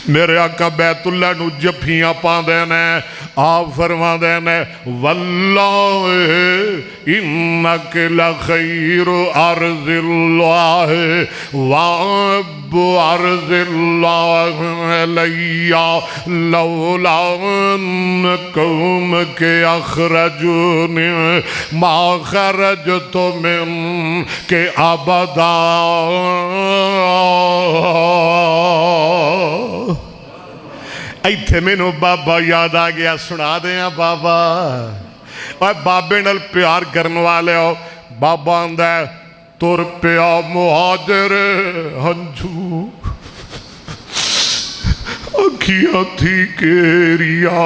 میرے آقا بیت اللہ نو جفیاں پاندے نے، آپ فرماندے نے واللہ انک لخیر ارض اللہ واب ارض اللہ علیہ لولا ان قوم کے اخرجونی ما خرجت من کے ابدا۔ ایتھے مینوں بابا یاد آ گیا، سنا دیاں بابا۔ اور بابے نال پیار کرن والے ہو، بابا آندا ہے تر پیا مہاجر ہنجو اکھیاں تھی کیریا۔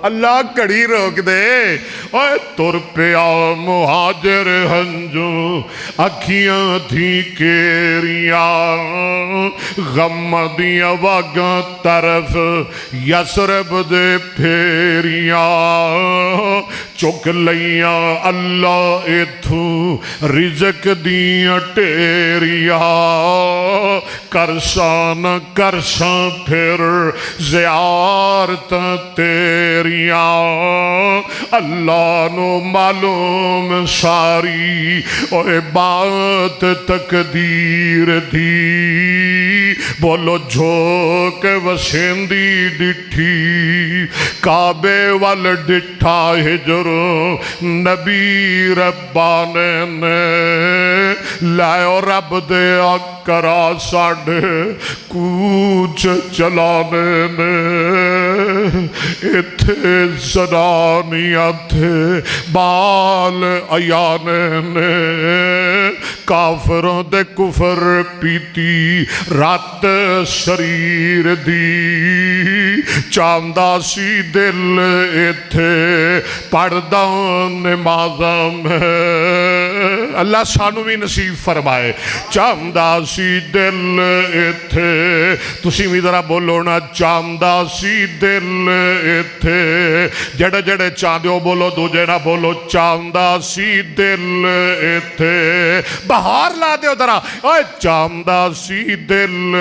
اللہ کڑی روک دے، اوے تر پیا مہاجر ہنجو اکھیاں تھی کیریاں، غم دیاں واگاں طرف یسرب دے پھیریاں، چک لیاں اللہ ایتھوں رزق دیاں ٹیریاں، کرساں نہ کرساں پھر زیارتاں تیریاں، اللہ نو معلوم ساری اوے بات تقدیر دی، بولو جھوک وسیندی ڈٹھی کعبے وال ڈٹھا ہجر نبی ربانے نے، لائیو رب دے کرا ساڑھے کوچ چلانے نے، اتھے زنانیاں تھے بال ایانے نے، کافروں دے کفر پیتی رات شریر دی، چاندہ سی دل اتھے پڑھدا نمازاں میں، اللہ سانو بھی نصیب فرمائے، چاندہ سی دل اتھے، تسی بھی ذرا بولو نا چاندہ سی دل اتھے، جڑے جڑے چاندیو بولو دوجے نہ بولو چاندہ سی دل اتھے، بہار لا دیو ذرا، اوے چاندہ سی دل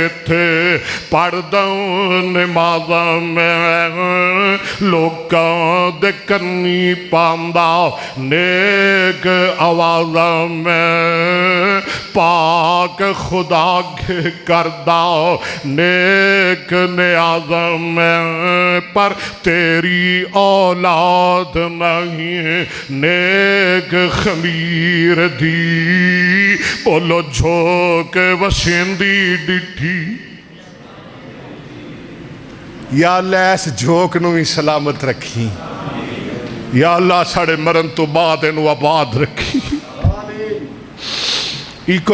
اتھے پڑھداں نمازاں میں، لوکاں دے کنی پاندہ نیک آوازاں میں، پاک خدا کے کردہ نیک نیازاں میں، پر تیری اولاد نہیں نیک خمیر دی، بولو جھوک وسیندی ڈٹھی۔ یا اللہ اس جھوک نو بھی سلامت رکھی، یا اللہ ساڑے مرن تو بعد انو آباد رکھی۔ ایک